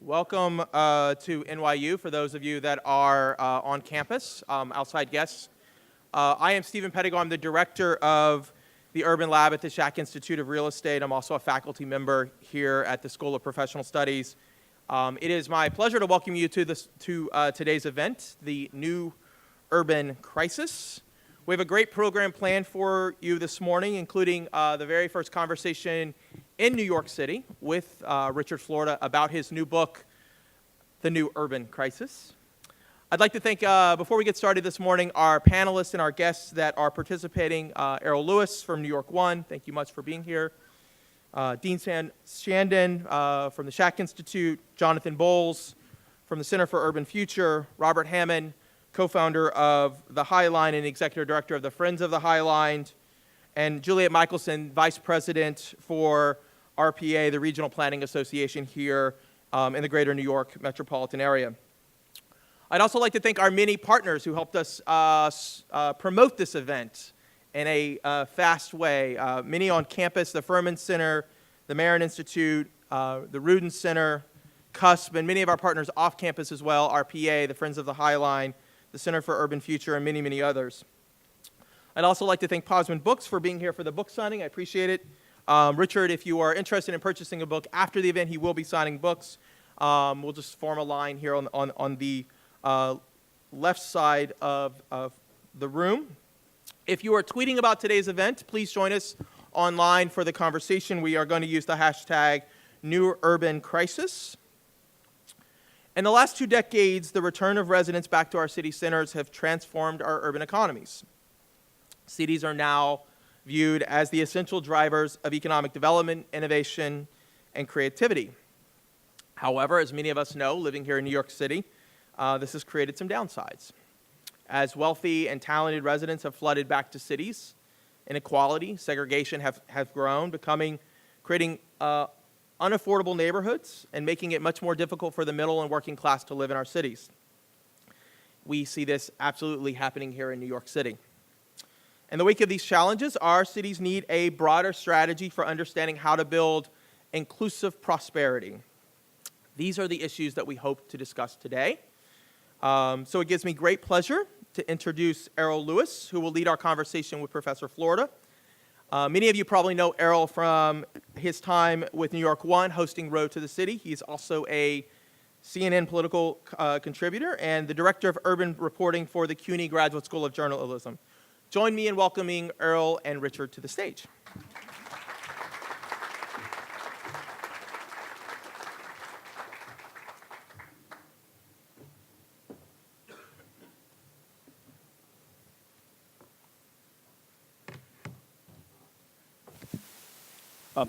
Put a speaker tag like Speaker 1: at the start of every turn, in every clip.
Speaker 1: Welcome to NYU for those of you that are on campus, outside guests. I am Stephen Pettigo. I'm the director of the Urban Lab at the Schack Institute of Real Estate. I'm also a faculty member here at the School of Professional Studies. It is my pleasure to welcome you to today's event, the New Urban Crisis. We have a great program planned for you this morning, including the very first conversation in New York City with Richard Florida about his new book, The New Urban Crisis. I'd like to thank, before we get started this morning, our panelists and our guests that are participating. Errol Louis from New York One, thank you much for being here. Dean Shandon from the Schack Institute, Jonathan Bowles from the Center for Urban Future, Robert Hammond, co-founder of the High Line and executive director of the Friends of the High Line, and Juliet Michelson, vice president for RPA, the Regional Planning Association here in the greater New York metropolitan area. I'd also like to thank our many partners who helped us promote this event in a fast way. Many on campus, the Furman Center, the Marin Institute, the Rudin Center, CUSP, and many of our partners off campus as well, RPA, the Friends of the High Line, the Center for Urban Future, and many, many others. I'd also like to thank Posman Books for being here for the book signing. I appreciate it. Richard, if you are interested in purchasing a book after the event, he will be signing books. We'll just form a line here on the left side of the room. If you are tweeting about today's event, please join us online for the conversation. We are going to use the hashtag New Urban Crisis. In the last 2 decades, the return of residents back to our city centers have transformed our urban economies. Cities are now viewed as the essential drivers of economic development, innovation, and creativity. However, as many of us know, living here in New York City, this has created some downsides. As wealthy and talented residents have flooded back to cities, inequality, segregation have grown, creating unaffordable neighborhoods and making it much more difficult for the middle and working class to live in our cities. We see this absolutely happening here in New York City. In the wake of these challenges, our cities need a broader strategy for understanding how to build inclusive prosperity. These are the issues that we hope to discuss today. So it gives me great pleasure to introduce Errol Louis, who will lead our conversation with Professor Florida. Many of you probably know Errol from his time with New York One, hosting Road to the City. He's also a CNN political contributor and the director of urban reporting for the CUNY Graduate School of Journalism. Join me in welcoming Errol and Richard to the stage.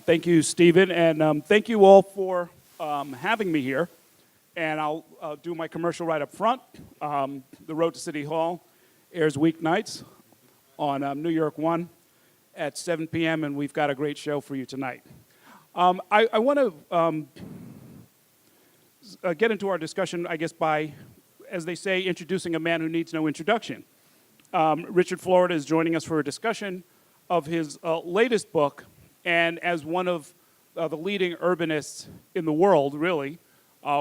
Speaker 2: Thank you, Stephen, and thank you all for having me here. And I'll do my commercial right up front. The Road to City Hall airs weeknights on New York One at 7 p.m., and we've got a great show for you tonight. I want to get into our discussion, I guess, by, as they say, introducing a man who needs no introduction. Richard Florida is joining us for a discussion of his latest book, and as one of the leading urbanists in the world, really,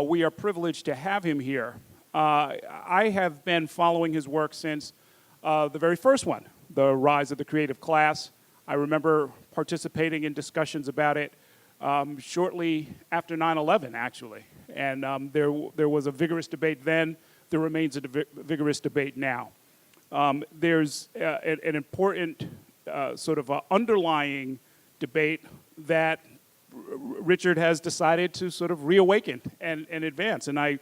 Speaker 2: we are privileged to have him here. I have been following his work since the very first one, The Rise of the Creative Class. I remember participating in discussions about it shortly after 9/11, actually. And there was a vigorous debate then. There remains a vigorous debate now. There's an important sort of underlying debate that Richard has decided to sort of reawaken and advance, and I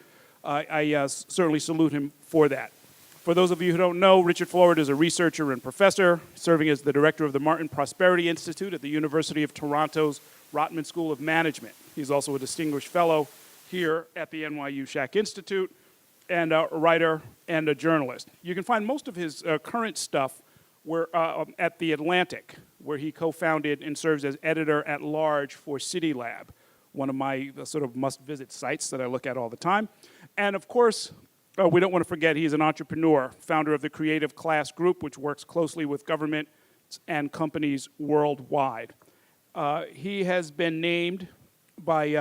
Speaker 2: certainly salute him for that. For those of you who don't know, Richard Florida is a researcher and professor, serving as the director of the Martin Prosperity Institute at the University of Toronto's Rotman School of Management. He's also a distinguished fellow here at the NYU Schack Institute, and a writer and a journalist. You can find most of his current stuff at The Atlantic, where he co-founded and serves as editor-at-large for City Lab, one of my sort of must-visit sites that I look at all the time. And of course, we don't want to forget he's an entrepreneur, founder of the Creative Class Group, which works closely with government and companies worldwide. He has been named by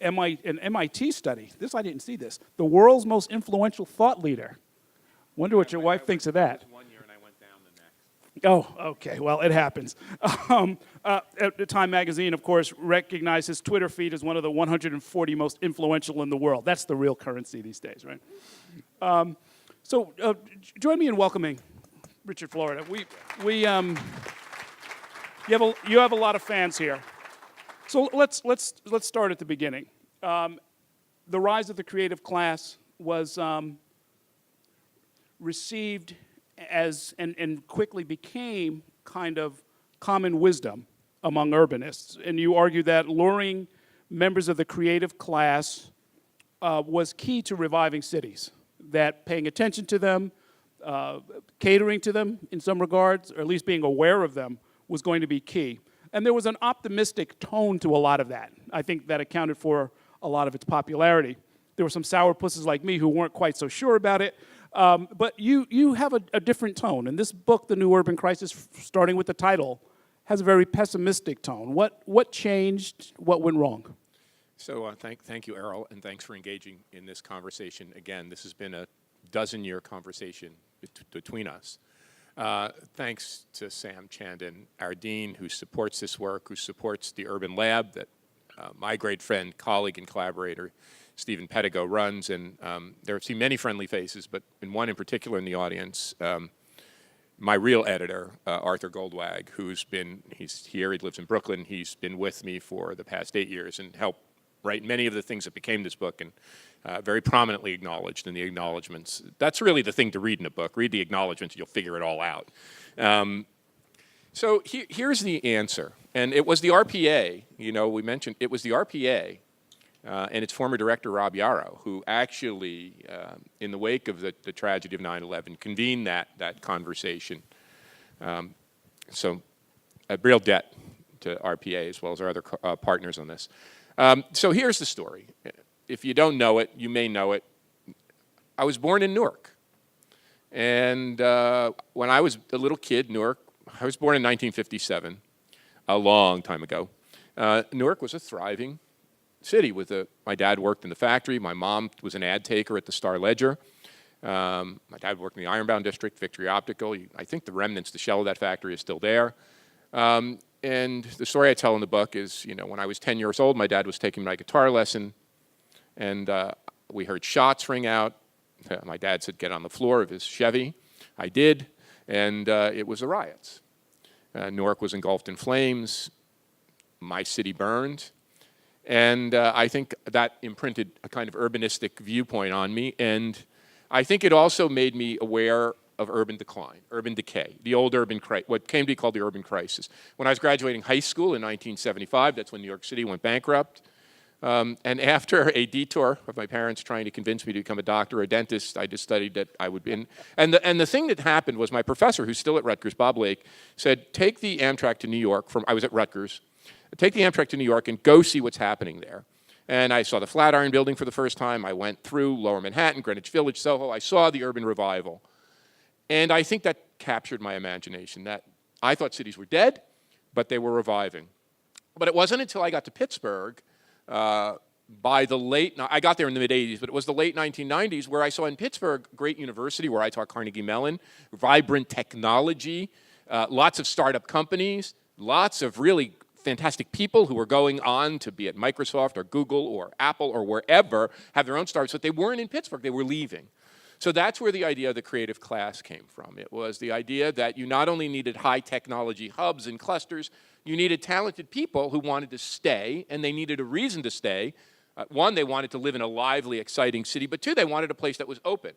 Speaker 2: an MIT study. I didn't see this. The world's most influential thought leader. Wonder what your wife thinks of that.
Speaker 3: One year and I went down the next.
Speaker 2: Oh, okay. Well, it happens. At the Time magazine, of course, recognized his Twitter feed as one of the 140 most influential in the world. That's the real currency these days, right? So join me in welcoming Richard Florida. You have a lot of fans here. So let's start at the beginning. The rise of the creative class was received as and quickly became kind of common wisdom among urbanists. And you argue that luring members of the creative class was key to reviving cities, that paying attention to them, catering to them in some regards, or at least being aware of them, was going to be key. And there was an optimistic tone to a lot of that. I think that accounted for a lot of its popularity. There were some sourpusses like me who weren't quite so sure about it. But you have a different tone. And this book, The New Urban Crisis, starting with the title, has a very pessimistic tone. What changed? What went wrong?
Speaker 3: So thank you, Errol, and thanks for engaging in this conversation. Again, this has been a dozen-year conversation between us. Thanks to Sam Chandon, our dean, who supports this work, who supports the Urban Lab that my great friend, colleague, and collaborator, Stephen Pedigo, runs. And there have seen many friendly faces, but in one in particular in the audience, my real editor, Arthur Goldwag, he's here, he lives in Brooklyn. He's been with me for the past 8 years and helped write many of the things that became this book, and very prominently acknowledged in the acknowledgments. That's really the thing to read in a book. Read the acknowledgments, you'll figure it all out. So here's the answer. And it was the RPA, we mentioned, it was the RPA and its former director, Rob Yarrow, who actually, in the wake of the tragedy of 9/11, convened that conversation. So a real debt to RPA as well as our other partners on this. So here's the story. If you don't know it, you may know it. I was born in Newark. And when I was a little kid, Newark, I was born in 1957, a long time ago. Newark was a thriving city. My dad worked in the factory. My mom was an ad taker at the Star-Ledger. My dad worked in the Ironbound District, Victory Optical. I think the remnants, the shell of that factory is still there. And the story I tell in the book is, when I was 10 years old, my dad was taking my guitar lesson, and we heard shots ring out. My dad said, get on the floor of his Chevy. I did, and it was the riots. Newark was engulfed in flames. My city burned. And I think that imprinted a kind of urbanistic viewpoint on me, and I think it also made me aware of urban decline, urban decay, the old urban crisis, what came to be called the urban crisis. When I was graduating high school in 1975, that's when New York City went bankrupt. And after a detour of my parents trying to convince me to become a doctor or a dentist, I just studied that I would be. And the thing that happened was my professor, who's still at Rutgers, Bob Lake, said, take the Amtrak to New York I was at Rutgers, take the Amtrak to New York and go see what's happening there. And I saw the Flatiron Building for the first time. I went through Lower Manhattan, Greenwich Village, Soho. I saw the urban revival. And I think that captured my imagination, that I thought cities were dead, but they were reviving. But it wasn't until I got to Pittsburgh I got there in the mid-'80s, but it was the late 1990s where I saw in Pittsburgh, great university where I taught Carnegie Mellon, vibrant technology, lots of startup companies, lots of really fantastic people who were going on to be at Microsoft or Google or Apple or wherever, have their own startups, but they weren't in Pittsburgh, they were leaving. So that's where the idea of the creative class came from. It was the idea that you not only needed high technology hubs and clusters, you needed talented people who wanted to stay, and they needed a reason to stay. One, they wanted to live in a lively, exciting city, but two, they wanted a place that was open,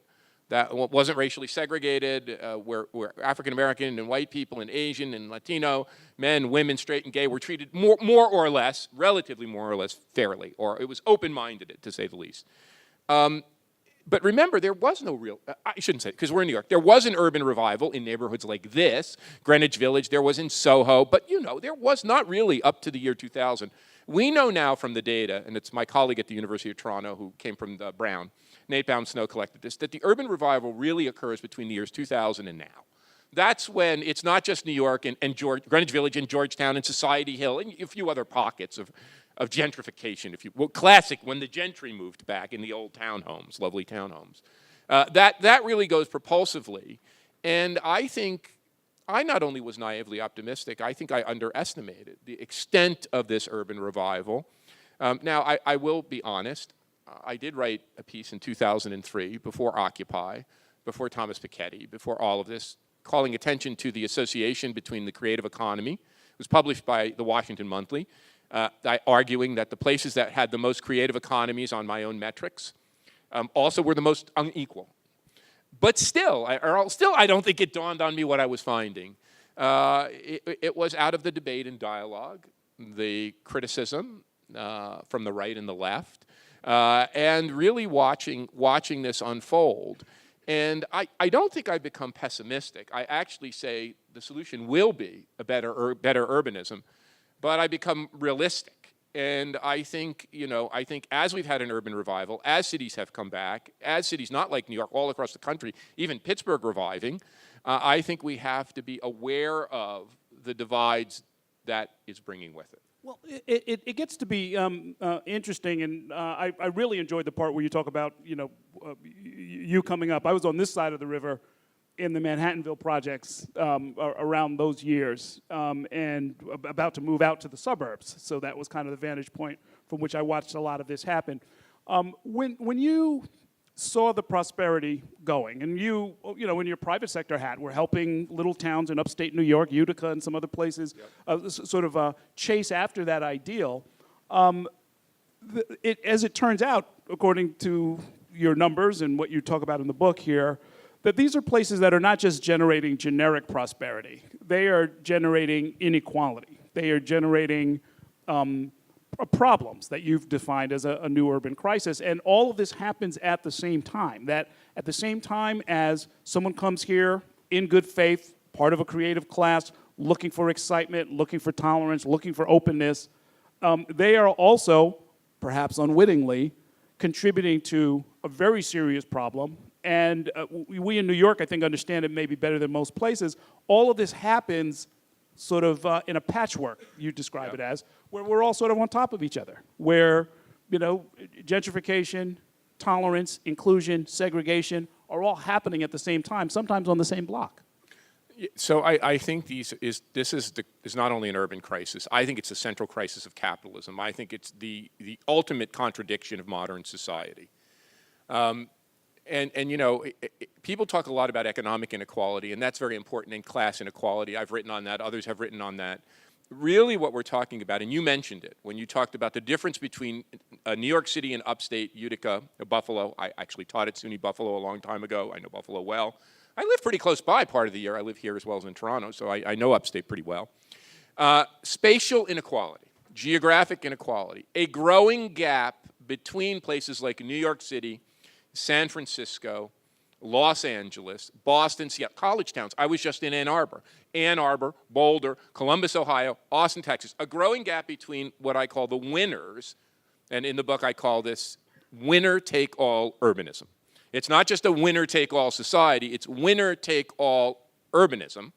Speaker 3: that wasn't racially segregated, where African American and white people and Asian and Latino, men, women, straight and gay were treated more or less, relatively more or less fairly, or it was open-minded, to say the least. But remember, there was no real, I shouldn't say it, because we're in New York. There was an urban revival in neighborhoods like this, Greenwich Village, there was in Soho, but there was not really up to the year 2000. We know now from the data, and it's my colleague at the University of Toronto who came from Brown, Nate Baum-Snow collected this, that the urban revival really occurs between the years 2000 and now. That's when it's not just New York and Greenwich Village and Georgetown and Society Hill and a few other pockets of of gentrification, if you will, classic when the gentry moved back in the old townhomes, lovely townhomes. That really goes propulsively. And I think I not only was naively optimistic, I think I underestimated the extent of this urban revival. Now, I will be honest. I did write a piece in 2003, before Occupy, before Thomas Piketty, before all of this, calling attention to the association between the creative economy. It was published by the Washington Monthly, arguing that the places that had the most creative economies on my own metrics also were the most unequal. But still, I don't think it dawned on me what I was finding. It was out of the debate and dialogue, the criticism from the right and the left, and really watching this unfold. And I don't think I've become pessimistic. I actually say the solution will be a better urbanism, but I become realistic. And I think as we've had an urban revival, as cities have come back, as cities not like New York, all across the country, even Pittsburgh reviving, I think we have to be aware of the divides that is bringing with it.
Speaker 2: Well, it gets to be interesting, and I really enjoyed the part where you talk about, you coming up. I was on this side of the river in the Manhattanville projects around those years, and about to move out to the suburbs. So that was kind of the vantage point from which I watched a lot of this happen. When you saw the prosperity going, and you in your private sector hat were helping little towns in upstate New York, Utica, and some other places, chase after that ideal. As it turns out, according to your numbers and what you talk about in the book here, that these are places that are not just generating generic prosperity. They are generating inequality. They are generating problems that you've defined as a new urban crisis. And all of this happens at the same time. That at the same time as someone comes here in good faith, part of a creative class, looking for excitement, looking for tolerance, looking for openness, they are also, perhaps unwittingly, contributing to a very serious problem. And we in New York, I think, understand it maybe better than most places. All of this happens sort of in a patchwork, you describe it as, where we're all sort of on top of each other, where, gentrification, tolerance, inclusion, segregation are all happening at the same time, sometimes on the same block.
Speaker 3: So I think this is not only an urban crisis. I think it's a central crisis of capitalism. I think it's the ultimate contradiction of modern society. People talk a lot about economic inequality, and that's very important, and class inequality. I've written on that. Others have written on that. Really what we're talking about, and you mentioned it, when you talked about the difference between New York City and upstate Utica, Buffalo. I actually taught at SUNY Buffalo a long time ago. I know Buffalo well. I live pretty close by part of the year. I live here as well as in Toronto, so I know upstate pretty well. Spatial inequality, geographic inequality, a growing gap between places like New York City, San Francisco, Los Angeles, Boston, Seattle, college towns. I was just in Ann Arbor, Boulder, Columbus, Ohio, Austin, Texas. A growing gap between what I call the winners, and in the book I call this winner-take-all urbanism. It's not just a winner-take-all society, it's winner-take-all urbanism.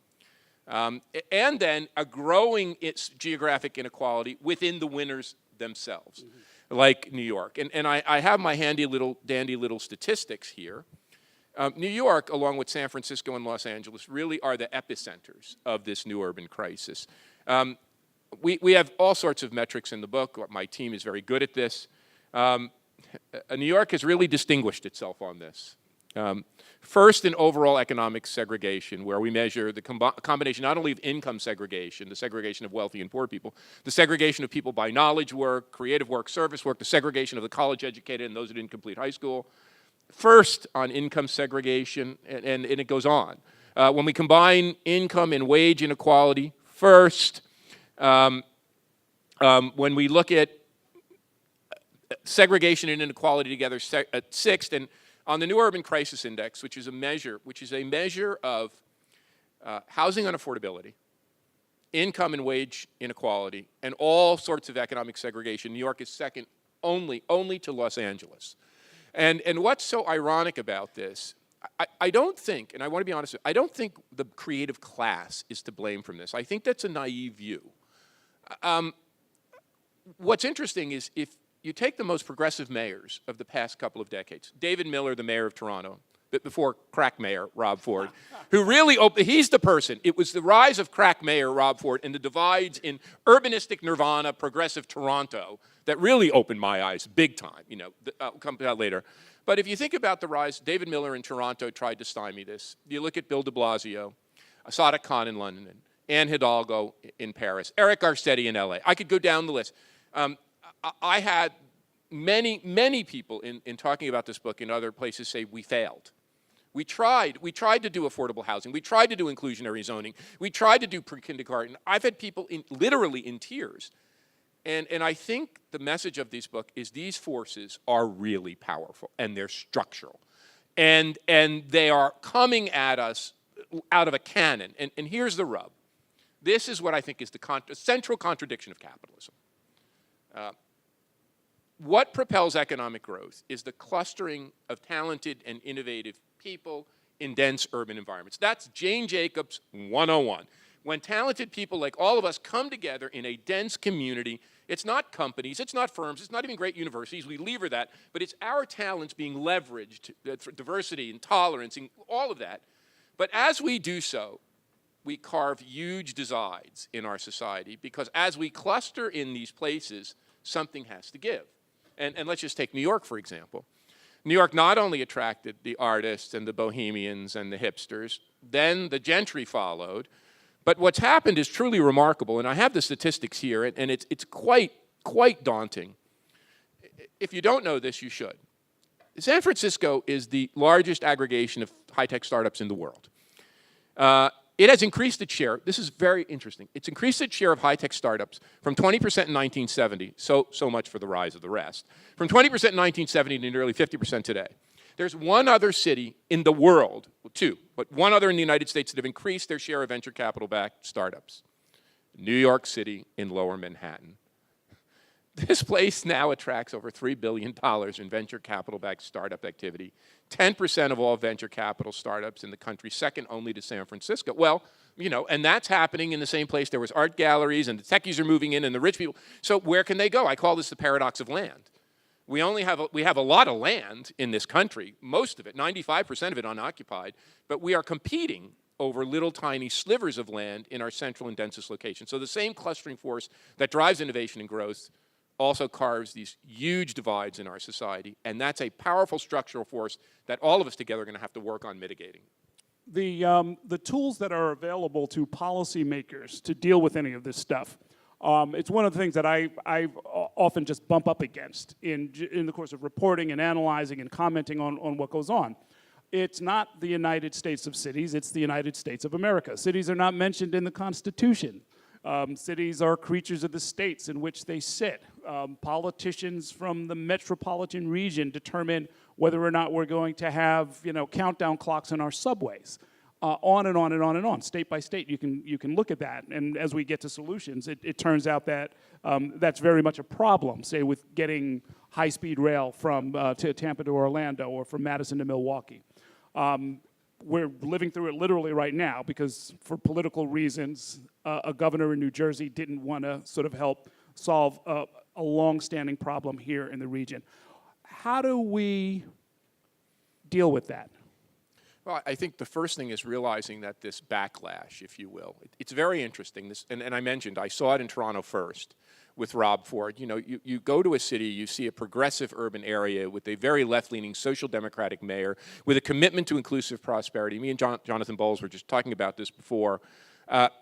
Speaker 3: And then a growing geographic inequality within the winners themselves, like New York. And I have my dandy little statistics here. New York, along with San Francisco and Los Angeles, really are the epicenters of this new urban crisis. We have all sorts of metrics in the book. My team is very good at this. New York has really distinguished itself on this. First, in overall economic segregation, where we measure the combination not only of income segregation, the segregation of wealthy and poor people, the segregation of people by knowledge work, creative work, service work, the segregation of the college-educated and those who didn't complete high school. First, on income segregation, and it goes on. When we combine income and wage inequality, first, when we look at segregation and inequality together, sixth, and on the New Urban Crisis Index, which is a measure of housing unaffordability, income and wage inequality, and all sorts of economic segregation, New York is second only to Los Angeles. And what's so ironic about this, I don't think, and I want to be honest, I don't think the creative class is to blame from this. I think that's a naive view. what's interesting is if you take the most progressive mayors of the past couple of decades, David Miller, the mayor of Toronto, before crack mayor Rob Ford, who really, he's the person. It was the rise of crack mayor Rob Ford and the divides in urbanistic nirvana, progressive Toronto, that really opened my eyes big time. You know, I'll come to that later. But if you think about the rise, David Miller in Toronto tried to stymie this. You look at Bill de Blasio, Sadiq Khan in London, Anne Hidalgo in Paris, Eric Garcetti in LA. I could go down the list. I had many people in talking about this book in other places say we failed. We tried to do affordable housing. We tried to do inclusionary zoning. We tried to do pre-kindergarten. I've had people literally in tears. And I think the message of this book is these forces are really powerful and they're structural. And they are coming at us out of a cannon. And here's the rub. This is what I think is the central contradiction of capitalism. What propels economic growth is the clustering of talented and innovative people in dense urban environments. That's Jane Jacobs 101. When talented people like all of us come together in a dense community, it's not companies, it's not firms, it's not even great universities, we lever that, but it's our talents being leveraged for diversity and tolerance and all of that. But as we do so, we carve huge divides in our society because as we cluster in these places, something has to give. And let's just take New York, for example. New York not only attracted the artists and the bohemians and the hipsters, then the gentry followed. But what's happened is truly remarkable, and I have the statistics here, and it's quite daunting. If you don't know this, you should. San Francisco is the largest aggregation of high-tech startups in the world. It has increased its share. This is very interesting. It's increased its share of high-tech startups from 20% in 1970, so much for the rise of the rest, from 20% in 1970 to nearly 50% today. There's one other city in the world, well, two, but one other in the United States that have increased their share of venture capital-backed startups. New York City in Lower Manhattan. This place now attracts over $3 billion in venture capital-backed startup activity, 10% of all venture capital startups in the country, second only to San Francisco. Well, you know, and that's happening in the same place. There was art galleries, and the techies are moving in, and the rich people. So where can they go? I call this the paradox of land. We have a lot of land in this country, most of it, 95% of it unoccupied, but we are competing over little tiny slivers of land in our central and densest locations. So the same clustering force that drives innovation and growth also carves these huge divides in our society, and that's a powerful structural force that all of us together are going to have to work on mitigating.
Speaker 2: The tools that are available to policymakers to deal with any of this stuff, it's one of the things that I often just bump up against in the course of reporting and analyzing and commenting on what goes on. It's not the United States of cities, it's the United States of America. Cities are not mentioned in the Constitution. Cities are creatures of the states in which they sit. Politicians from the metropolitan region determine whether or not we're going to have, you know, countdown clocks in our subways. On and on and on and on, state by state, you can look at that. And as we get to solutions, it turns out that that's very much a problem, say with getting high-speed rail from to Tampa to Orlando or from Madison to Milwaukee. We're living through it literally right now because for political reasons, a governor in New Jersey didn't want to sort of help solve a long-standing problem here in the region. How do we deal with that?
Speaker 3: Well, I think the first thing is realizing that this backlash, if you will, it's very interesting. And I mentioned, I saw it in Toronto first with Rob Ford. You know, you go to a city, you see a progressive urban area with a very left-leaning social democratic mayor with a commitment to inclusive prosperity. Me and Jonathan Bowles were just talking about this before.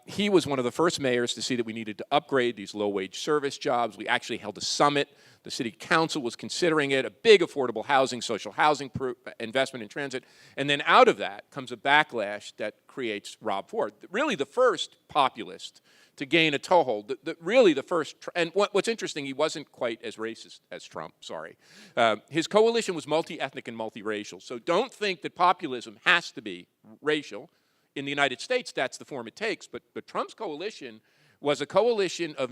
Speaker 3: He was one of the first mayors to see that we needed to upgrade these low-wage service jobs. We actually held a summit. The city council was considering it, a big affordable housing, social housing investment in transit. And then out of that comes a backlash that creates Rob Ford, really the first populist to gain a toehold, really the first, and what's interesting, he wasn't quite as racist as Trump, sorry. His coalition was multi-ethnic and multiracial, so don't think that populism has to be racial. In the United States, that's the form it takes, but Trump's coalition was a coalition of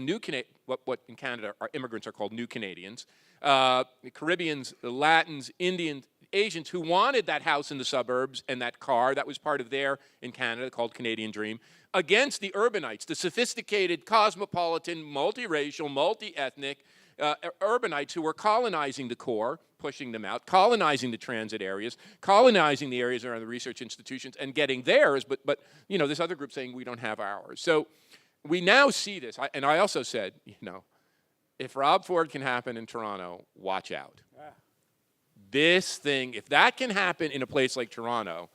Speaker 3: what in Canada our immigrants are called new Canadians, Caribbeans, Latins, Indians, Asians who wanted that house in the suburbs and that car that was part of their, in Canada, called Canadian Dream, against the urbanites, the sophisticated, cosmopolitan, multiracial, multi-ethnic urbanites who were colonizing the core, pushing them out, colonizing the transit areas, colonizing the areas around the research institutions, and getting theirs, but you know, this other group saying we don't have ours. So we now see this, and I also said, you know, if Rob Ford can happen in Toronto, watch out. This thing, if that can happen in a place like Toronto,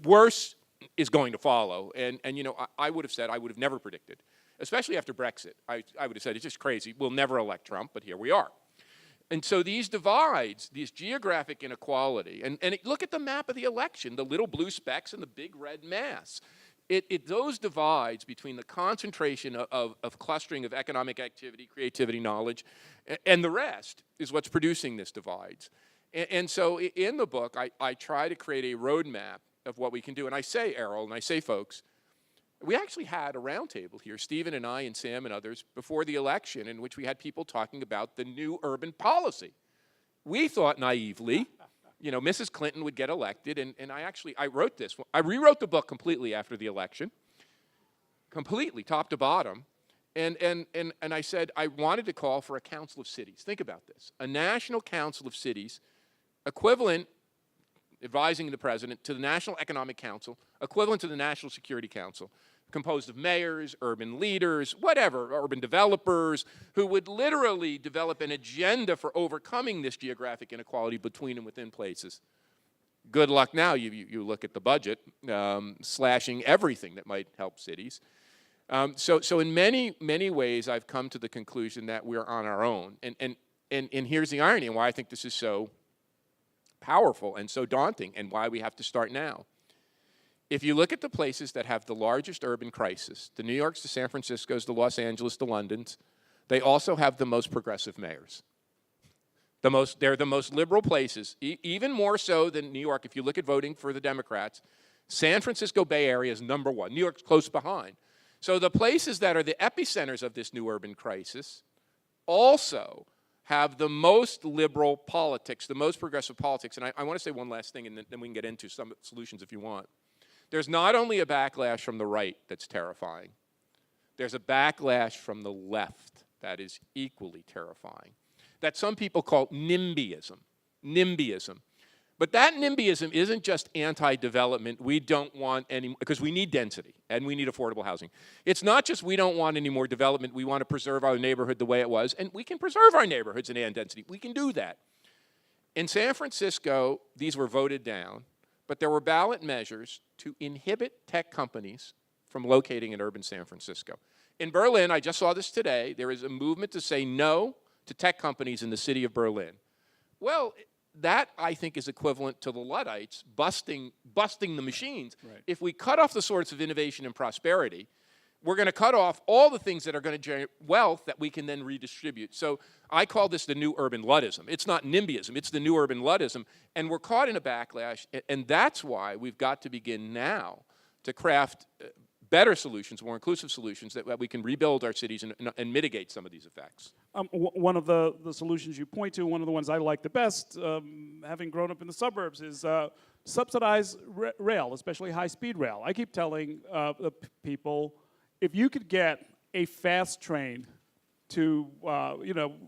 Speaker 3: worse is going to follow. And you know, I would have said, I would have never predicted, especially after Brexit. I would have said, it's just crazy. We'll never elect Trump, but here we are. And so these divides, this geographic inequality, and look at the map of the election, the little blue specks and the big red mass. Those divides between the concentration of clustering of economic activity, creativity, knowledge, and the rest is what's producing this divides. And so in the book, I try to create a roadmap of what we can do. And I say, Errol, and I say, folks, we actually had a roundtable here, Stephen and I and Sam and others, before the election, in which we had people talking about the new urban policy. We thought naively, you know, Mrs. Clinton would get elected, and I wrote this. I rewrote the book completely after the election, completely, top to bottom, and I said I wanted to call for a council of cities. Think about this. A national council of cities, equivalent, advising the president, to the National Economic Council, equivalent to the National Security Council, composed of mayors, urban leaders, whatever, urban developers, who would literally develop an agenda for overcoming this geographic inequality between and within places. Good luck now, you look at the budget, slashing everything that might help cities. So in many, many ways, I've come to the conclusion that we're on our own. And here's the irony, and why I think this is so powerful and so daunting, and why we have to start now. If you look at the places that have the largest urban crisis, the New Yorks, the San Franciscos, the Los Angeles, the Londons, they also have the most progressive mayors. They're the most liberal places, even more so than New York. If you look at voting for the Democrats, San Francisco Bay Area is number one. New York's close behind. So the places that are the epicenters of this new urban crisis also have the most liberal politics, the most progressive politics. And I want to say one last thing, and then we can get into some solutions if you want. There's not only a backlash from the right that's terrifying, there's a backlash from the left that is equally terrifying, that some people call NIMBYism. NIMBYism. But that NIMBYism isn't just anti-development. We don't want any, because we need density and we need affordable housing. It's not just we don't want any more development. We want to preserve our neighborhood the way it was, and we can preserve our neighborhoods and density. We can do that. In San Francisco, these were voted down, but there were ballot measures to inhibit tech companies from locating in urban San Francisco. In Berlin, I just saw this today, there is a movement to say no to tech companies in the city of Berlin. Well, that, I think, is equivalent to the Luddites busting the machines.
Speaker 2: Right.
Speaker 3: If we cut off the source of innovation and prosperity, we're going to cut off all the things that are going to generate wealth that we can then redistribute. So I call this the new urban Luddism. It's not NIMBYism, it's the new urban Luddism. And we're caught in a backlash, and that's why we've got to begin now to craft better solutions, more inclusive solutions, that we can rebuild our cities and mitigate some of these effects.
Speaker 2: One of the solutions you point to, one of the ones I like the best, having grown up in the suburbs, is subsidize rail, especially high-speed rail. I keep telling the people, if you could get a fast train to,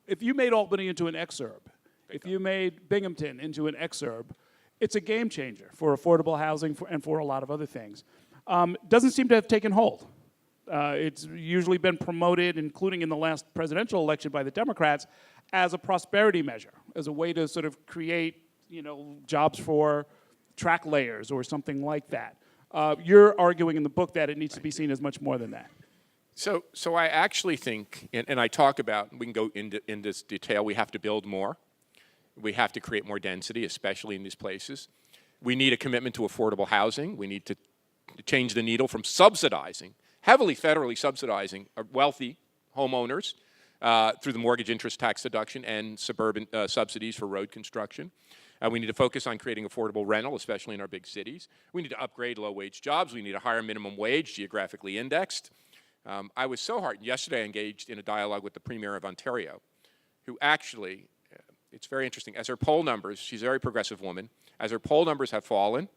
Speaker 2: if you made Albany into an exurb, if you made Binghamton into an exurb, it's a game changer for affordable housing and for a lot of other things. Doesn't seem to have taken hold. It's usually been promoted, including in the last presidential election by the Democrats, as a prosperity measure, as a way to sort of create, jobs for track layers or something like that. You're arguing in the book that it needs to be seen as much more than that.
Speaker 3: So I actually think, and I talk about, we can go in this detail, we have to build more. We have to create more density, especially in these places. We need a commitment to affordable housing. We need to change the needle from subsidizing, heavily federally subsidizing wealthy homeowners through the mortgage interest tax deduction and suburban subsidies for road construction. We need to focus on creating affordable rental, especially in our big cities. We need to upgrade low-wage jobs. We need a higher minimum wage, geographically indexed. I was so heartened. Yesterday I engaged in a dialogue with the Premier of Ontario, who actually It's very interesting. As her poll numbers, she's a very progressive woman, as her poll numbers have fallen,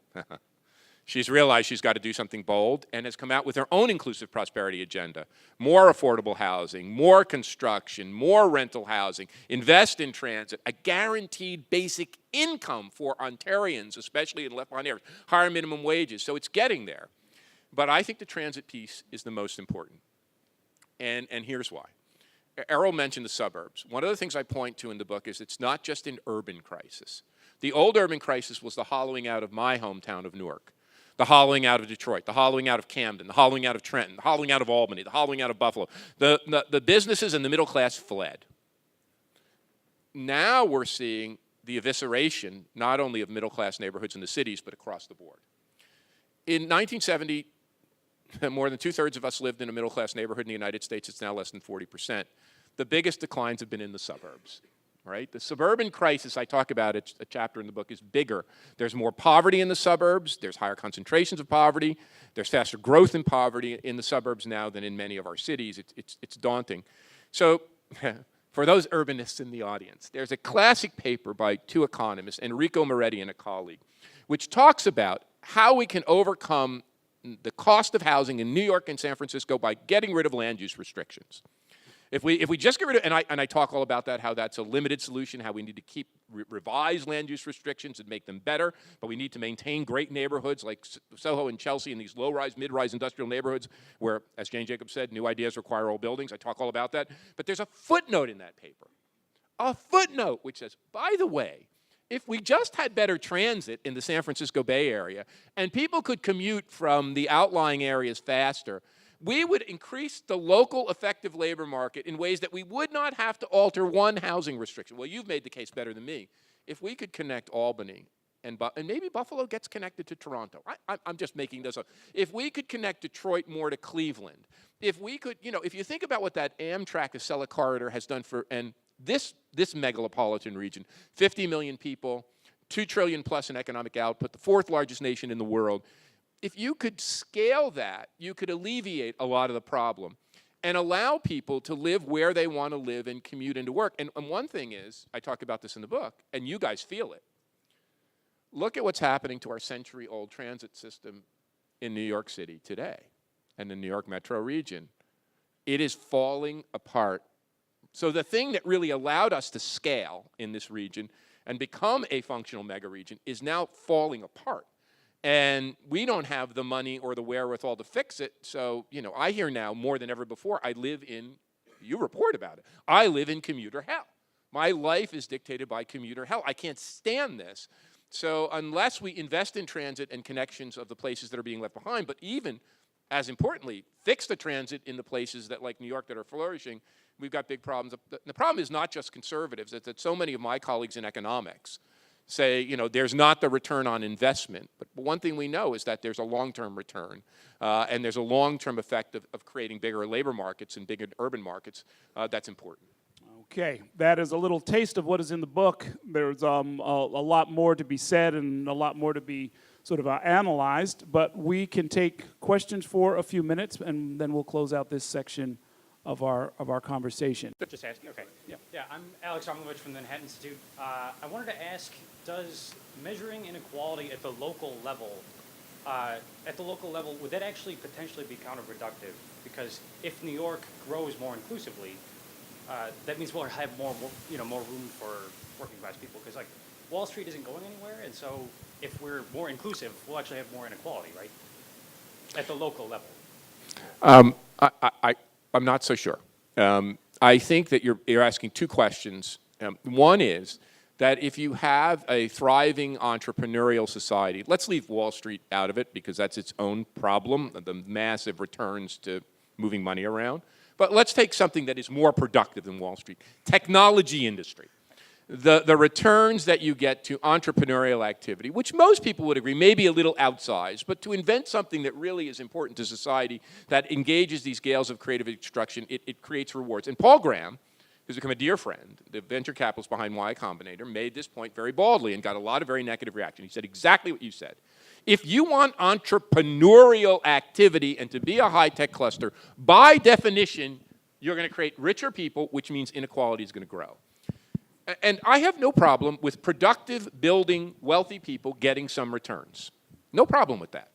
Speaker 3: she's realized she's got to do something bold and has come out with her own inclusive prosperity agenda. More affordable housing, more construction, more rental housing, invest in transit, a guaranteed basic income for Ontarians, especially in left-behind areas, higher minimum wages. So it's getting there. But I think the transit piece is the most important. And here's why. Errol mentioned the suburbs. One of the things I point to in the book is it's not just an urban crisis. The old urban crisis was the hollowing out of my hometown of Newark, the hollowing out of Detroit, the hollowing out of Camden, the hollowing out of Trenton, the hollowing out of Albany, the hollowing out of Buffalo. The businesses and the middle class fled. Now we're seeing the evisceration not only of middle class neighborhoods in the cities, but across the board. In 1970, more than 2/3 of us lived in a middle class neighborhood in the United States. It's now less than 40%. The biggest declines have been in the suburbs. Right? The suburban crisis I talk about, it's a chapter in the book, is bigger. There's more poverty in the suburbs. There's higher concentrations of poverty. There's faster growth in poverty in the suburbs now than in many of our cities. It's daunting. So for those urbanists in the audience, there's a classic paper by two economists, Enrico Moretti and a colleague, which talks about how we can overcome the cost of housing in New York and San Francisco by getting rid of land use restrictions. If we just get rid of, and I talk all about that, how that's a limited solution, how we need to revise land use restrictions and make them better, but we need to maintain great neighborhoods like Soho and Chelsea and these low-rise, mid-rise industrial neighborhoods where, as Jane Jacobs said, new ideas require old buildings. I talk all about that. But there's a footnote in that paper, a footnote which says, by the way, if we just had better transit in the San Francisco Bay Area and people could commute from the outlying areas faster, we would increase the local effective labor market in ways that we would not have to alter one housing restriction. Well, you've made the case better than me. If we could connect Albany, and maybe Buffalo gets connected to Toronto. I'm just making this up. If we could connect Detroit more to Cleveland, if we could, if you think about what that Amtrak Acela corridor has done for, and this megalopolitan region, 50 million people, $2 trillion plus in economic output, the fourth largest nation in the world, if you could scale that, you could alleviate a lot of the problem and allow people to live where they want to live and commute into work. And one thing is, I talk about this in the book, and you guys feel it. Look at what's happening to our century-old transit system in New York City today and the New York metro region. It is falling apart. So the thing that really allowed us to scale in this region and become a functional mega region is now falling apart. And we don't have the money or the wherewithal to fix it. So, I hear now more than ever before, you report about it, I live in commuter hell. My life is dictated by commuter hell. I can't stand this. So unless we invest in transit and connections of the places that are being left behind, but even, as importantly, fix the transit in the places that, like New York, that are flourishing, we've got big problems. The problem is not just conservatives. It's that so many of my colleagues in economics say, there's not the return on investment. But one thing we know is that there's a long-term return, and there's a long-term effect of creating bigger labor markets and bigger urban markets that's important.
Speaker 2: Okay, that is a little taste of what is in the book. There's a lot more to be said and a lot more to be sort of analyzed, but we can take questions for a few minutes, and then we'll close out this section of our conversation.
Speaker 4: Just asking, okay. Yeah, I'm Alex Armovich from the Manhattan Institute. I wanted to ask, does measuring inequality at the local level, would that actually potentially be counterproductive? Because if New York grows more inclusively, that means we'll have more room for working class people. Because Wall Street isn't going anywhere, and so if we're more inclusive, we'll actually have more inequality, right? At the local level.
Speaker 3: I'm not so sure. I think that you're asking two questions. One is that if you have a thriving entrepreneurial society, let's leave Wall Street out of it because that's its own problem, the massive returns to moving money around. But let's take something that is more productive than Wall Street, technology industry. The returns that you get to entrepreneurial activity, which most people would agree may be a little outsized, but to invent something that really is important to society that engages these gales of creative extraction, it creates rewards. And Paul Graham, who's become a dear friend, the venture capitalist behind Y Combinator, made this point very baldly and got a lot of very negative reaction. He said exactly what you said. If you want entrepreneurial activity and to be a high-tech cluster, by definition, you're going to create richer people, which means inequality is going to grow. And I have no problem with productive, building, wealthy people getting some returns. No problem with that.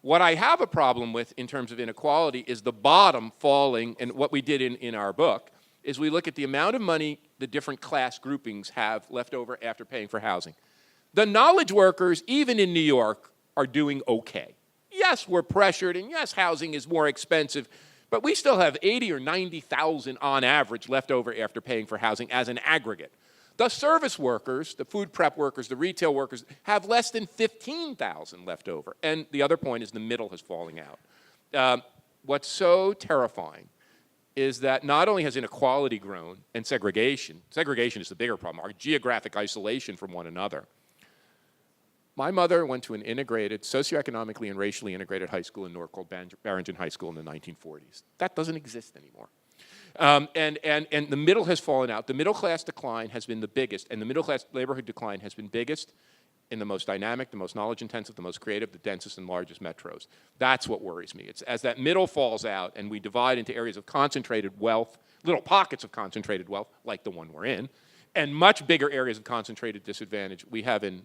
Speaker 3: What I have a problem with in terms of inequality is the bottom falling, and what we did in our book is we look at the amount of money the different class groupings have left over after paying for housing. The knowledge workers, even in New York, are doing okay. Yes, we're pressured, and yes, housing is more expensive, but we still have 80 or 90,000 on average left over after paying for housing as an aggregate. The service workers, the food prep workers, the retail workers have less than 15,000 left over. And the other point is the middle is falling out. What's so terrifying is that not only has inequality grown and segregation is the bigger problem, our geographic isolation from one another. My mother went to an integrated, socioeconomically and racially integrated high school in Newark called Barrington High School in the 1940s. That doesn't exist anymore. And the middle has fallen out. The middle class decline has been the biggest, and the middle class neighborhood decline has been biggest in the most dynamic, the most knowledge intensive, the most creative, the densest and largest metros. That's what worries me. It's as that middle falls out and we divide into areas of concentrated wealth, little pockets of concentrated wealth, like the one we're in, and much bigger areas of concentrated disadvantage, we have an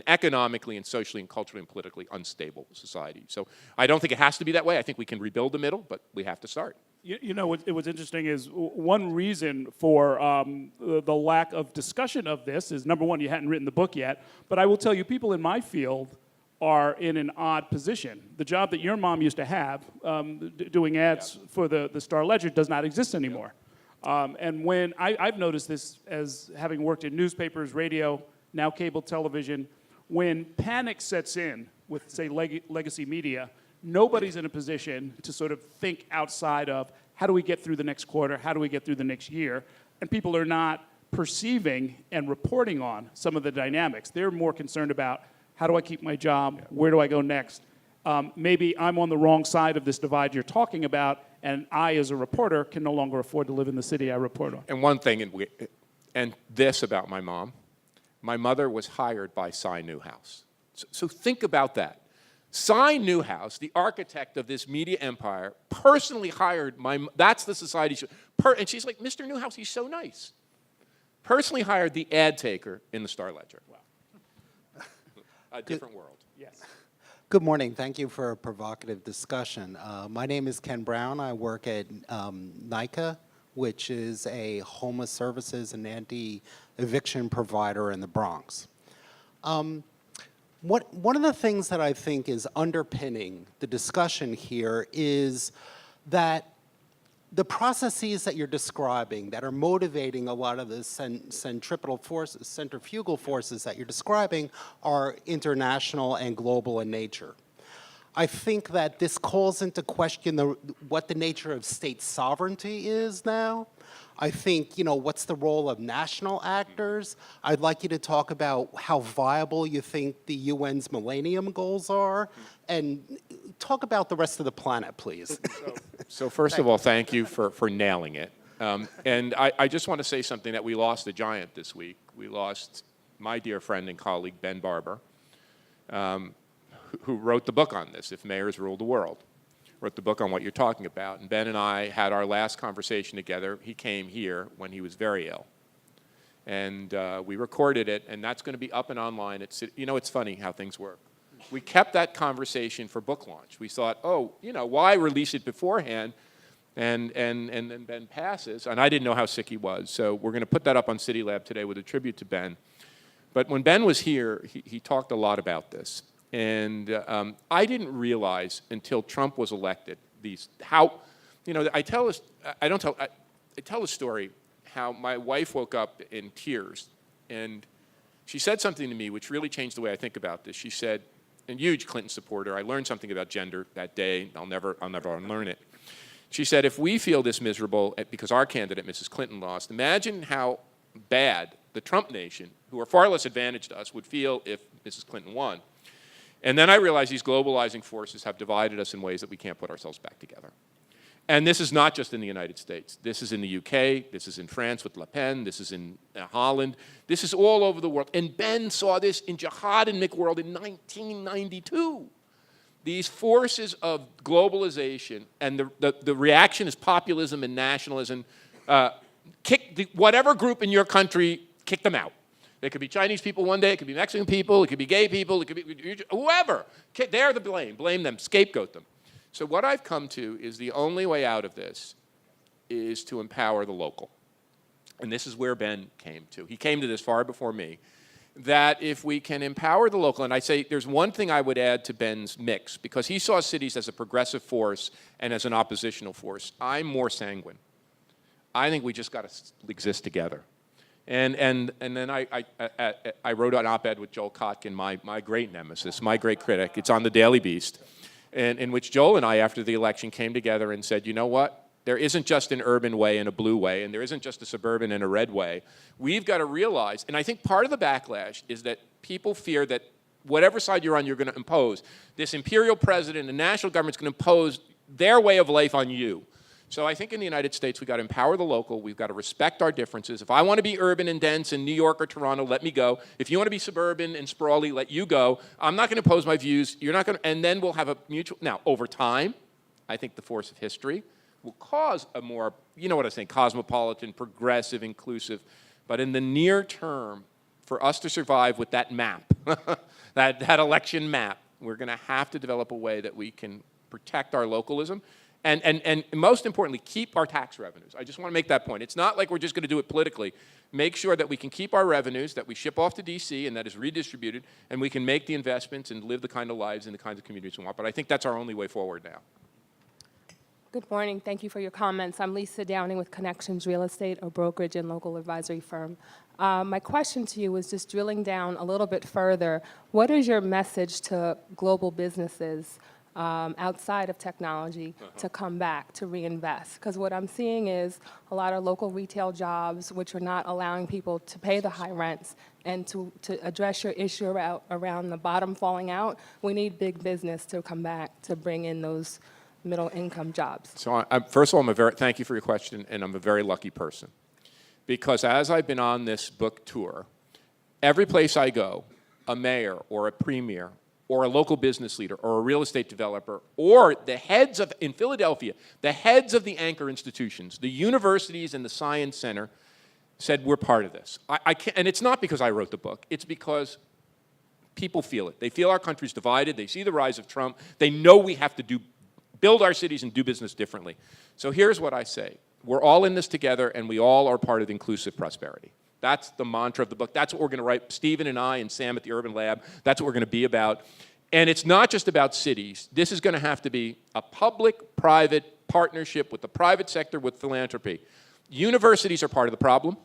Speaker 3: economically and socially and culturally and politically unstable society. So I don't think it has to be that way. I think we can rebuild the middle, but we have to start.
Speaker 2: You know, what's interesting is one reason for the lack of discussion of this is, number one, you hadn't written the book yet, but I will tell you, people in my field are in an odd position. The job that your mom used to have, doing ads for the Star-Ledger, does not exist anymore. And when I've noticed this as having worked in newspapers, radio, now cable television, when panic sets in with, say, legacy media, nobody's in a position to sort of think outside of how do we get through the next quarter, how do we get through the next year, and people are not perceiving and reporting on some of the dynamics. They're more concerned about how do I keep my job, where do I go next. Maybe I'm on the wrong side of this divide you're talking about, and I, as a reporter, can no longer afford to live in the city I report on.
Speaker 3: And one thing, and this about my mom, my mother was hired by Cy Newhouse. So think about that. Cy Newhouse, the architect of this media empire, personally hired that's the society, and she's like, Mr. Newhouse, he's so nice. Personally hired the ad taker in the Star-Ledger. Wow. A different world.
Speaker 2: Yes.
Speaker 5: Good morning. Thank you for a provocative discussion. My name is Ken Brown. I work at NYCA, which is a homeless services and anti-eviction provider in the Bronx. One of the things that I think is underpinning the discussion here is that the processes that you're describing that are motivating a lot of the centripetal forces, centrifugal forces that you're describing are international and global in nature. I think that this calls into question what the nature of state sovereignty is now. I think, what's the role of national actors? I'd like you to talk about how viable you think the UN's Millennium Goals are, and talk about the rest of the planet, please.
Speaker 3: So first of all, thank you for nailing it. And I just want to say something that we lost a giant this week. We lost my dear friend and colleague, Ben Barber, who wrote the book on this, If Mayors Rule the World. Wrote the book on what you're talking about. And Ben and I had our last conversation together. He came here when he was very ill. And we recorded it, and that's going to be up and online. It's funny how things work. We kept that conversation for book launch. We thought, why release it beforehand? And then Ben passes, and I didn't know how sick he was. So we're going to put that up on City Lab today with a tribute to Ben. But when Ben was here, he talked a lot about this. And I didn't realize until Trump was elected I tell a story how my wife woke up in tears, and she said something to me which really changed the way I think about this. She said, a huge Clinton supporter, I learned something about gender that day. I'll never unlearn it. She said, if we feel this miserable because our candidate, Mrs. Clinton, lost, imagine how bad the Trump nation, who are far less advantaged to us, would feel if Mrs. Clinton won. And then I realized these globalizing forces have divided us in ways that we can't put ourselves back together. And this is not just in the United States. This is in the UK. This is in France with Le Pen. This is in Holland. This is all over the world. And Ben saw this in Jihad and McWorld in 1992. These forces of globalization and the reaction is populism and nationalism. Whatever group in your country kick them out. It could be Chinese people one day, it could be Mexican people, it could be gay people, it could be whoever. They're the blame. Blame them, scapegoat them. So what I've come to is the only way out of this is to empower the local. And this is where Ben came to. He came to this far before me, that if we can empower the local, and I say there's one thing I would add to Ben's mix, because he saw cities as a progressive force and as an oppositional force. I'm more sanguine. I think we just got to exist together. And then I wrote an op-ed with Joel Kotkin, my great nemesis, my great critic. It's on the Daily Beast, and in which Joel and I, after the election, came together and said, you know what? There isn't just an urban way and a blue way, and there isn't just a suburban and a red way. We've got to realize, and I think part of the backlash is that people fear that whatever side you're on, you're going to impose. This imperial president and national government's going to impose their way of life on you. So I think in the United States, we've got to empower the local. We've got to respect our differences. If I want to be urban and dense in New York or Toronto, let me go. If you want to be suburban and sprawly, let you go. I'm not going to impose my views. You're not going to, and then we'll have a mutual. Now, over time, I think the force of history will cause a more, you know what I'm saying, cosmopolitan, progressive, inclusive. But in the near term, for us to survive with that map, that election map, we're going to have to develop a way that we can protect our localism. And most importantly, keep our tax revenues. I just want to make that point. It's not like we're just going to do it politically. Make sure that we can keep our revenues, that we ship off to D.C. and that is redistributed, and we can make the investments and live the kind of lives in the kinds of communities we want. But I think that's our only way forward now.
Speaker 6: Good morning. Thank you for your comments. I'm Lisa Downing with Connections Real Estate, a brokerage and local advisory firm. My question to you is just drilling down a little bit further. What is your message to global businesses outside of technology to come back, to reinvest? Because what I'm seeing is a lot of local retail jobs which are not allowing people to pay the high rents. And to address your issue around the bottom falling out, we need big business to come back to bring in those middle income jobs.
Speaker 3: So first of all, thank you for your question, and I'm a very lucky person. Because as I've been on this book tour, every place I go, a mayor or a premier or a local business leader or a real estate developer or the heads of, in Philadelphia, the heads of the anchor institutions, the universities and the science center said, we're part of this. I can't, and it's not because I wrote the book, it's because people feel it. They feel our country's divided, they see the rise of Trump, they know we have to build our cities and do business differently. So here's what I say. We're all in this together, and we all are part of inclusive prosperity. That's the mantra of the book. That's what we're going to write, Stephen and I and Sam at the Urban Lab. That's what we're going to be about. And it's not just about cities. This is going to have to be a public-private partnership with the private sector, with philanthropy. Universities are part of the problem.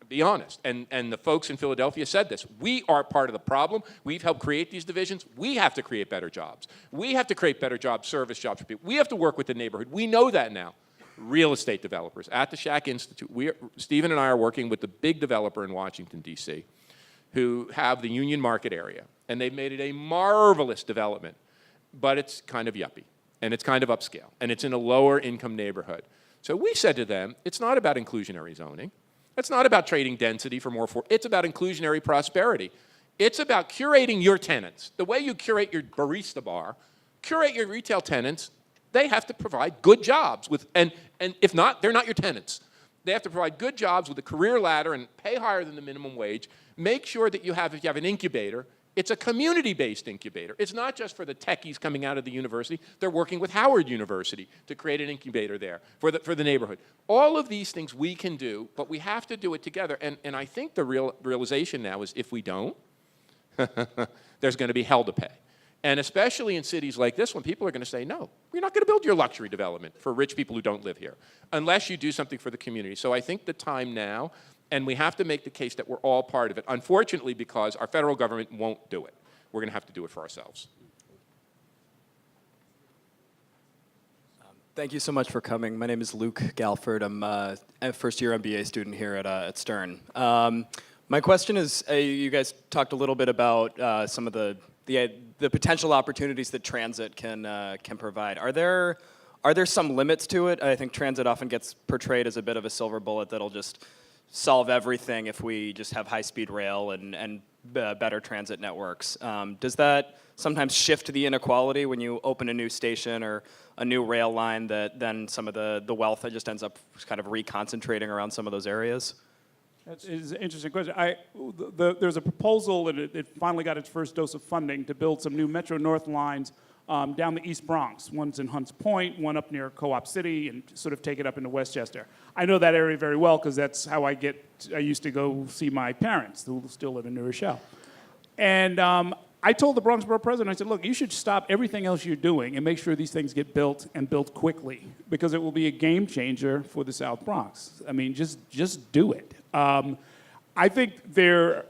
Speaker 3: Be honest. And the folks in Philadelphia said this. We are part of the problem. We've helped create these divisions. We have to create better jobs. We have to create better jobs, service jobs for people. We have to work with the neighborhood. We know that now. Real estate developers at the Shack Institute. Stephen and I are working with the big developer in Washington, D.C., who have the Union Market area. And they've made it a marvelous development. But it's kind of yuppie. And it's kind of upscale. And it's in a lower income neighborhood. So we said to them, it's not about inclusionary zoning. It's not about trading density for more. It's about inclusionary prosperity. It's about curating your tenants. The way you curate your barista bar, curate your retail tenants. They have to provide good jobs with, and if not, they're not your tenants. They have to provide good jobs with a career ladder and pay higher than the minimum wage. Make sure that if you have an incubator, it's a community-based incubator. It's not just for the techies coming out of the university. They're working with Howard University to create an incubator there for the neighborhood. All of these things we can do, but we have to do it together. And I think the realization now is if we don't, there's going to be hell to pay. And especially in cities like this one, people are going to say, no, we're not going to build your luxury development for rich people who don't live here unless you do something for the community. So I think the time now, and we have to make the case that we're all part of it, unfortunately, because our federal government won't do it. We're going to have to do it for ourselves.
Speaker 7: Thank you so much for coming. My name is Luke Galford. I'm a first-year MBA student here at Stern. My question is, you guys talked a little bit about some of the potential opportunities that transit can provide. Are there some limits to it? I think transit often gets portrayed as a bit of a silver bullet that'll just solve everything if we just have high-speed rail and better transit networks. Does that sometimes shift the inequality when you open a new station or a new rail line, that then some of the wealth that just ends up kind of reconcentrating around some of those areas?
Speaker 2: That is an interesting question. There's a proposal, and it finally got its first dose of funding to build some new Metro North lines down the East Bronx. One's in Hunts Point, one up near Co-op City, and sort of take it up into Westchester. I know that area very well because that's how I used to go see my parents, who still live in New Rochelle. And I told the Bronx Borough president, I said, look, you should stop everything else you're doing and make sure these things get built and built quickly, because it will be a game changer for the South Bronx. I mean, just do it. I think there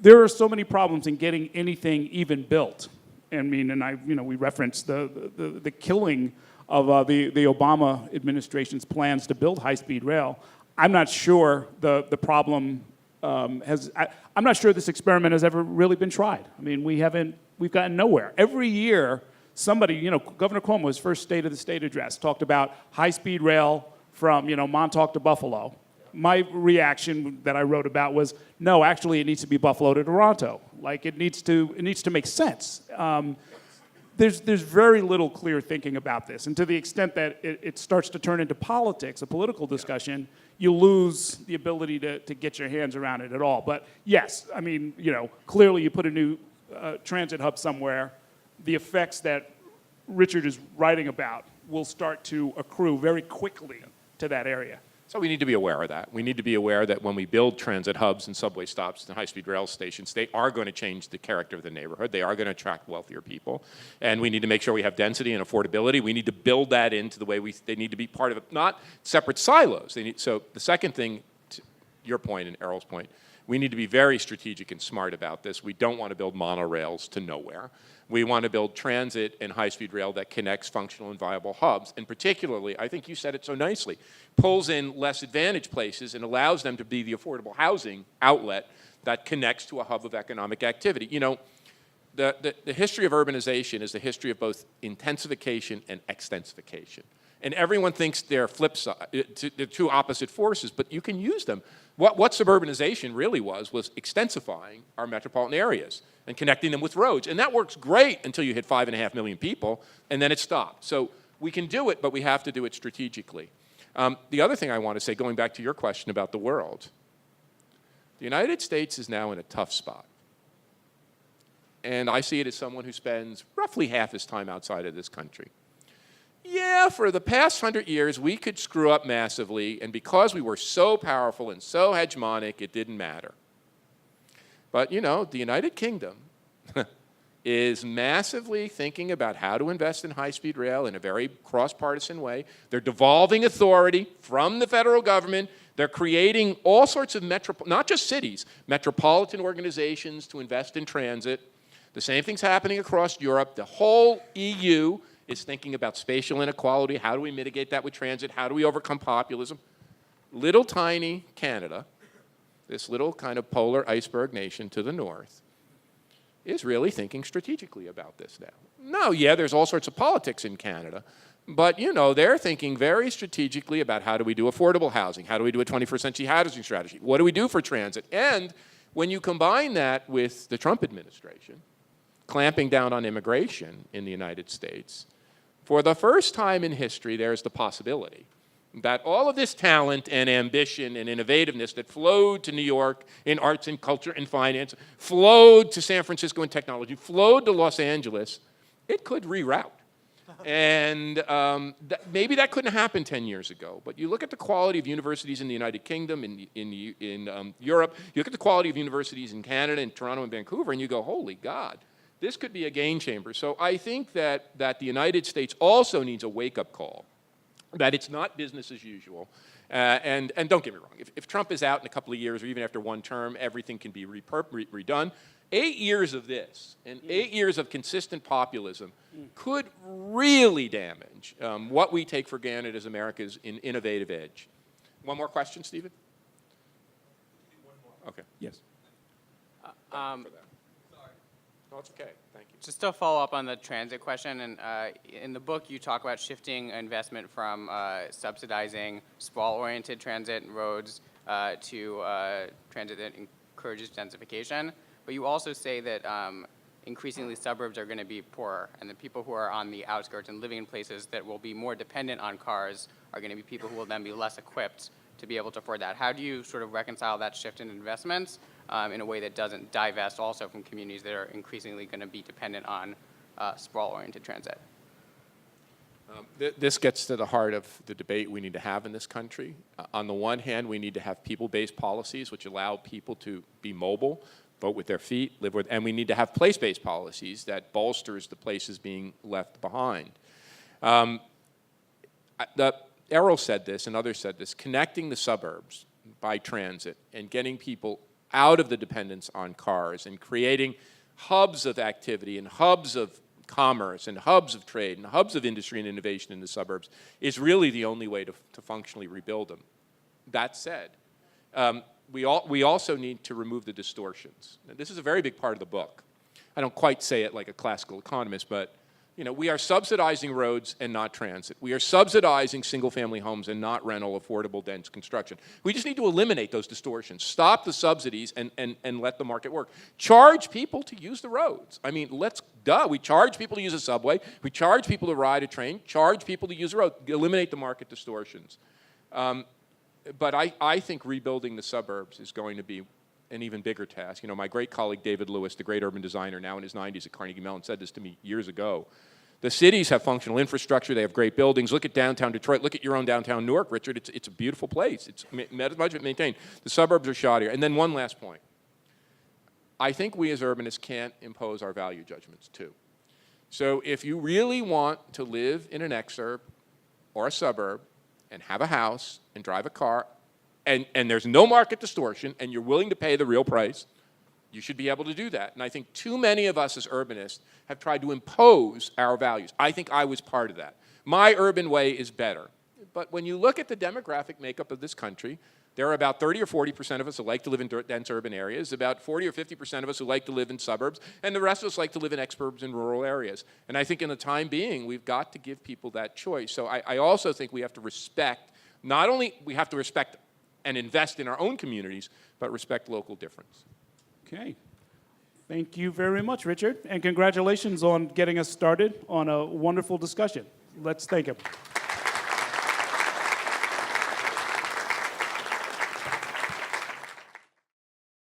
Speaker 2: are so many problems in getting anything even built. I mean, and we referenced the killing of the Obama administration's plans to build high-speed rail. I'm not sure the problem I'm not sure this experiment has ever really been tried. I mean, we've gotten nowhere. Every year, somebody, Governor Cuomo, his first State of the State address, talked about high-speed rail from, Montauk to Buffalo. My reaction that I wrote about was, no, actually, it needs to be Buffalo to Toronto. Like, it needs to make sense. There's very little clear thinking about this, and to the extent that it starts to turn into politics, a political discussion, you lose the ability to get your hands around it at all. But yes, I mean, clearly you put a new transit hub somewhere, the effects that Richard is writing about will start to accrue very quickly to that area.
Speaker 3: So we need to be aware of that. We need to be aware that when we build transit hubs and subway stops and high-speed rail stations, they are going to change the character of the neighborhood. They are going to attract wealthier people. And we need to make sure we have density and affordability. We need to build that into the way they need to be part of it, not separate silos. So the second thing, to your point and Errol's point, we need to be very strategic and smart about this. We don't want to build monorails to nowhere. We want to build transit and high-speed rail that connects functional and viable hubs. And particularly, I think you said it so nicely, pulls in less advantaged places and allows them to be the affordable housing outlet that connects to a hub of economic activity. The history of urbanization is the history of both intensification and extensification. And everyone thinks they're flip side, they're two opposite forces, but you can use them. What suburbanization really was extensifying our metropolitan areas and connecting them with roads. And that works great until you hit 5.5 million people, and then it stopped. So we can do it, but we have to do it strategically. The other thing I want to say, going back to your question about the world, the United States is now in a tough spot. And I see it as someone who spends roughly half his time outside of this country. Yeah, for the past 100 years, we could screw up massively, and because we were so powerful and so hegemonic, it didn't matter. But, the United Kingdom is massively thinking about how to invest in high-speed rail in a very cross-partisan way. They're devolving authority from the federal government. They're creating all sorts of, not just cities, metropolitan organizations to invest in transit. The same thing's happening across Europe. The whole EU is thinking about spatial inequality. How do we mitigate that with transit? How do we overcome populism? Little tiny Canada, this little kind of polar iceberg nation to the north, is really thinking strategically about this now. No, yeah, there's all sorts of politics in Canada, but they're thinking very strategically about how do we do affordable housing? How do we do a 21st century housing strategy? What do we do for transit? And when you combine that with the Trump administration clamping down on immigration in the United States, for the first time in history, there's the possibility that all of this talent and ambition and innovativeness that flowed to New York in arts and culture and finance, flowed to San Francisco in technology, flowed to Los Angeles, it could reroute. And maybe that couldn't happen 10 years ago. But you look at the quality of universities in the United Kingdom, in Europe, you look at the quality of universities in Canada, in Toronto and Vancouver, and you go, holy God. This could be a game changer. So I think that the United States also needs a wake-up call, that it's not business as usual. And don't get me wrong, if Trump is out in a couple of years or even after one term, everything can be redone. 8 years of this and 8 years of consistent populism could really damage what we take for granted as America's innovative edge. One more question, Stephen? Okay.
Speaker 2: Yes.
Speaker 3: No, it's okay. Thank you.
Speaker 8: Just to follow up on the transit question, and in the book you talk about shifting investment from subsidizing sprawl-oriented transit and roads to transit that encourages densification. But you also say that increasingly suburbs are going to be poorer, and the people who are on the outskirts and living in places that will be more dependent on cars are going to be people who will then be less equipped to be able to afford that. How do you sort of reconcile that shift in investments in a way that doesn't divest also from communities that are increasingly going to be dependent on sprawl-oriented transit?
Speaker 3: This gets to the heart of the debate we need to have in this country. On the one hand, we need to have people-based policies which allow people to be mobile, vote with their feet, live with, and we need to have place-based policies that bolsters the places being left behind. Errol said this, and others said this, connecting the suburbs by transit and getting people out of the dependence on cars and creating hubs of activity and hubs of commerce and hubs of trade and hubs of industry and innovation in the suburbs is really the only way to functionally rebuild them. That said, we also need to remove the distortions. Now, this is a very big part of the book. I don't quite say it like a classical economist, but we are subsidizing roads and not transit. We are subsidizing single-family homes and not rental, affordable, dense construction. We just need to eliminate those distortions. Stop the subsidies and let the market work. Charge people to use the roads. I mean, we charge people to use a subway. We charge people to ride a train. Charge people to use a road. Eliminate the market distortions. But I think rebuilding the suburbs is going to be an even bigger task. My great colleague David Lewis, the great urban designer now in his 90s at Carnegie Mellon, said this to me years ago. The cities have functional infrastructure. They have great buildings. Look at downtown Detroit. Look at your own downtown Newark, Richard. It's a beautiful place. It's much maintained. The suburbs are shoddier. And then one last point. I think we as urbanists can't impose our value judgments too. So if you really want to live in an exurb or a suburb and have a house and drive a car, and there's no market distortion, and you're willing to pay the real price, you should be able to do that. And I think too many of us as urbanists have tried to impose our values. I think I was part of that. My urban way is better. But when you look at the demographic makeup of this country, there are about 30 or 40% of us who like to live in dense urban areas, about 40 or 50% of us who like to live in suburbs, and the rest of us like to live in exurbs and rural areas. And I think in the time being, we've got to give people that choice. So I also think we have to respect, not only we have to respect and invest in our own communities, but respect local difference.
Speaker 2: Okay. Thank you very much, Richard. And congratulations on getting us started on a wonderful discussion. Let's thank him.